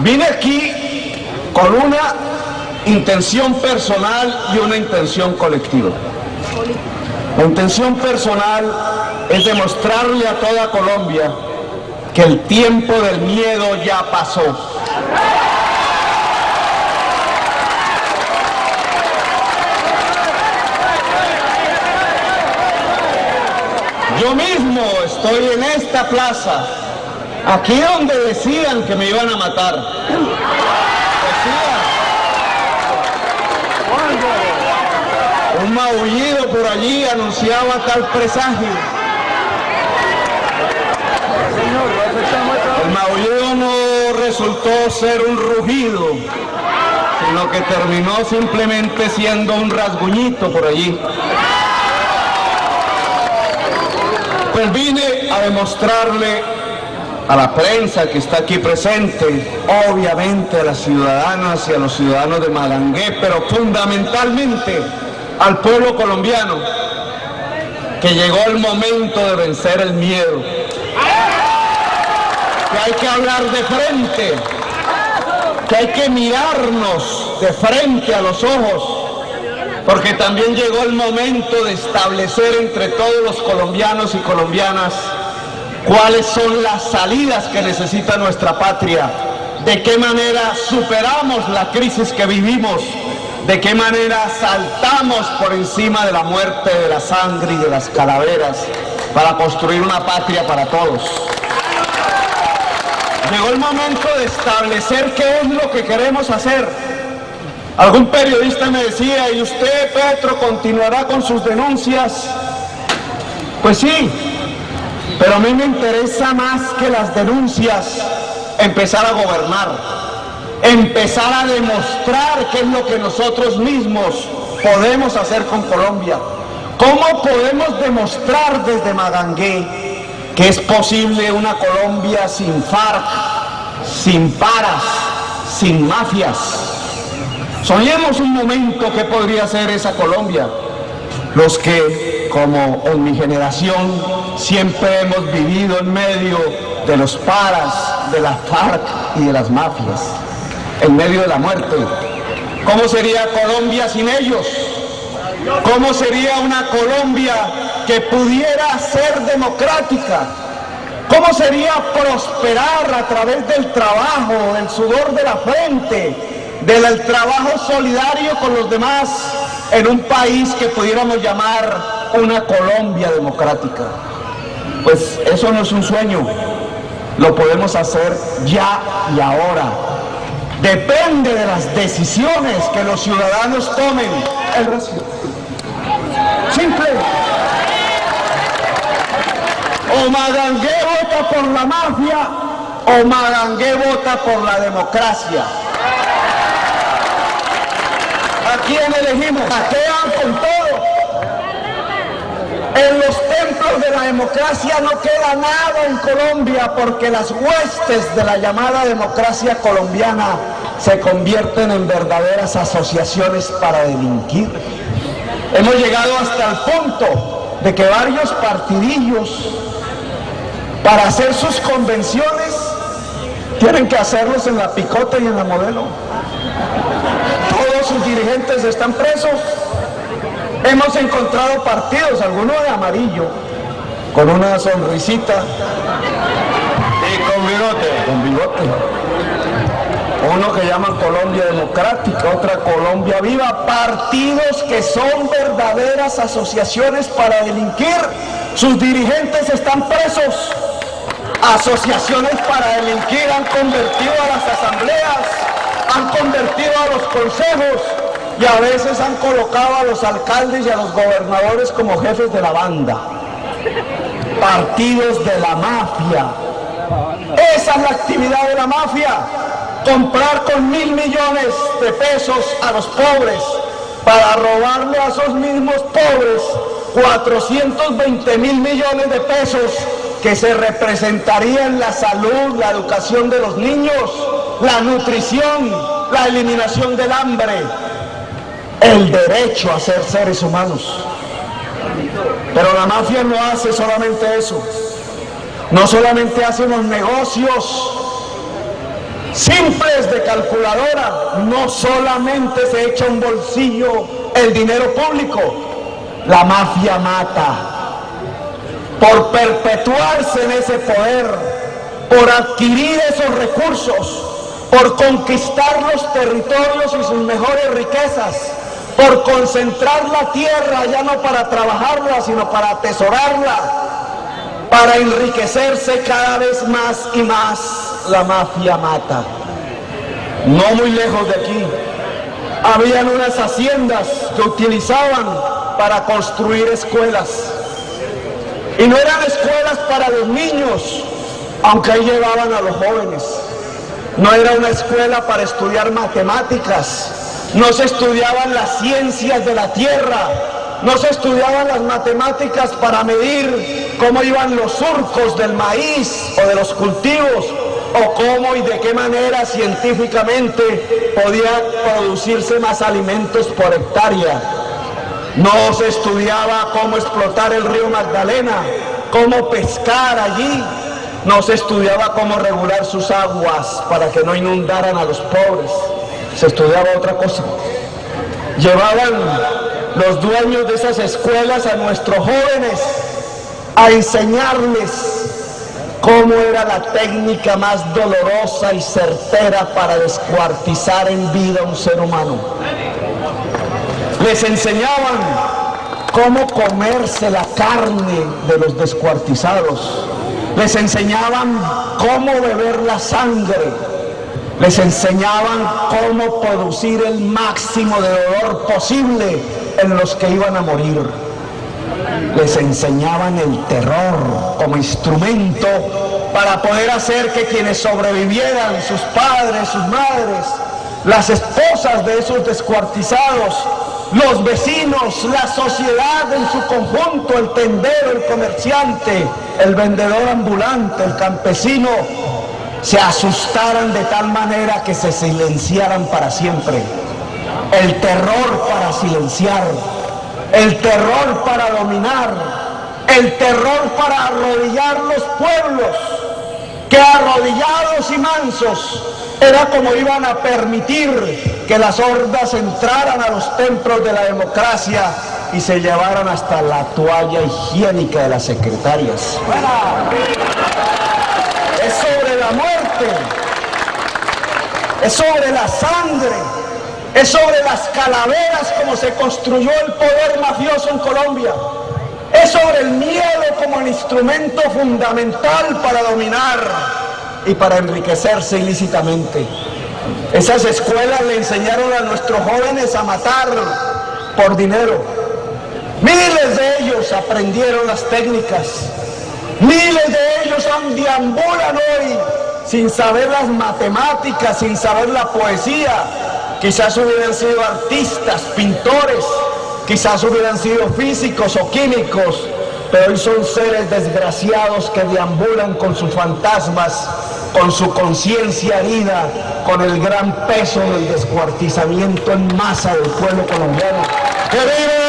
Vine aquí con una intención personal y una intención colectiva. La intención personal es demostrarle a toda Colombia que el tiempo del miedo ya pasó. Yo mismo estoy en esta plaza, aquí donde decían que me iban a matar. Un maullido por allí anunciaba tal presagio. El maullido no resultó ser un rugido, sino que terminó simplemente siendo un rasguñito por allí. Pues vine a demostrarle a la prensa que está aquí presente, obviamente a las ciudadanas y a los ciudadanos de Magangué, pero fundamentalmente al pueblo colombiano, que llegó el momento de vencer el miedo, que hay que hablar de frente, que hay que mirarnos de frente a los ojos, porque también llegó el momento de establecer entre todos los colombianos y colombianas cuáles son las salidas que necesita nuestra patria, de qué manera superamos la crisis que vivimos, de qué manera saltamos por encima de la muerte, de la sangre y de las calaveras para construir una patria para todos. Llegó el momento de establecer qué es lo que queremos hacer. Algún periodista me decía, ¿y usted, Petro, continuará con sus denuncias? Pues sí, pero a mí me interesa más que las denuncias empezar a gobernar, empezar a demostrar qué es lo que nosotros mismos podemos hacer con Colombia. ¿Cómo podemos demostrar desde Magangué que es posible una Colombia sin FARC, sin paras, sin mafias? Soñemos un momento qué podría ser esa Colombia. Los que, como en mi generación, siempre hemos vivido en medio de los paras, de las FARC y de las mafias, en medio de la muerte. ¿Cómo sería Colombia sin ellos? ¿Cómo sería una Colombia que pudiera ser democrática? ¿Cómo sería prosperar a través del trabajo, del sudor de la frente, del trabajo solidario con los demás, en un país que pudiéramos llamar una Colombia democrática? Pues eso no es un sueño, lo podemos hacer ya y ahora. Depende de las decisiones que los ciudadanos tomen. Simple. O Magangué vota por la mafia, o Magangué vota por la democracia. ¿A quién elegimos? Saquean con todo. En los templos de la democracia no queda nada en Colombia, porque las huestes de la llamada democracia colombiana se convierten en verdaderas asociaciones para delinquir. Hemos llegado hasta el punto de que varios partidillos, para hacer sus convenciones, tienen que hacerlos en la Picota y en la Modelo. Todos sus dirigentes están presos. Hemos encontrado partidos, algunos de amarillo, con una sonrisita y con bigote. Con bigote. Uno que llaman Colombia Democrática, otra Colombia Viva. Partidos que son verdaderas asociaciones para delinquir. Sus dirigentes están presos. Asociaciones para delinquir han convertido a las asambleas, han convertido a los consejos, y a veces han colocado a los alcaldes y a los gobernadores como jefes de la banda. Partidos de la mafia. Esa es la actividad de la mafia. Comprar con 1.000 millones de pesos a los pobres para robarle a esos mismos pobres 420.000 millones de pesos que se representarían la salud, la educación de los niños, la nutrición, la eliminación del hambre, el derecho a ser seres humanos. Pero la mafia no hace solamente eso. No solamente hace unos negocios, simples de calculadora. No solamente se echa un bolsillo el dinero público, la mafia mata. Por perpetuarse en ese poder, por adquirir esos recursos, por conquistar los territorios y sus mejores riquezas, por concentrar la tierra ya no para trabajarla, sino para atesorarla, para enriquecerse cada vez más y más, la mafia mata. No muy lejos de aquí, habían unas haciendas que utilizaban para construir escuelas. Y no eran escuelas para los niños, aunque ahí llevaban a los jóvenes. No era una escuela para estudiar matemáticas, no se estudiaban las ciencias de la tierra, no se estudiaban las matemáticas para medir cómo iban los surcos del maíz o de los cultivos, o cómo y de qué manera científicamente podía producirse más alimentos por hectárea. No se estudiaba cómo explotar el río Magdalena, cómo pescar allí. No se estudiaba cómo regular sus aguas para que no inundaran a los pobres. Se estudiaba otra cosa. Llevaban los dueños de esas escuelas a nuestros jóvenes a enseñarles cómo era la técnica más dolorosa y certera para descuartizar en vida a un ser humano. Les enseñaban cómo comerse la carne de los descuartizados. Les enseñaban cómo beber la sangre. Les enseñaban cómo producir el máximo de dolor posible en los que iban a morir. Les enseñaban el terror como instrumento para poder hacer que quienes sobrevivieran, sus padres, sus madres, las esposas de esos descuartizados, los vecinos, la sociedad en su conjunto, el tendero, el comerciante, el vendedor ambulante, el campesino, se asustaran de tal manera que se silenciaran para siempre. El terror para silenciar, el terror para dominar, el terror para arrodillar los pueblos, que arrodillados y mansos era como iban a permitir que las hordas entraran a los templos de la democracia y se llevaran hasta la toalla higiénica de las secretarias. Es sobre la muerte, es sobre la sangre, es sobre las calaveras como se construyó el poder mafioso en Colombia. Es sobre el miedo como el instrumento fundamental para dominar y para enriquecerse ilícitamente. Esas escuelas le enseñaron a nuestros jóvenes a matar por dinero. Miles de ellos aprendieron las técnicas. Miles de ellos deambulan hoy sin saber las matemáticas, sin saber la poesía. Quizás hubieran sido artistas, pintores, quizás hubieran sido físicos o químicos, pero hoy son seres desgraciados que deambulan con sus fantasmas, con su conciencia herida, con el gran peso del descuartizamiento en masa del pueblo colombiano. ¡Que vive!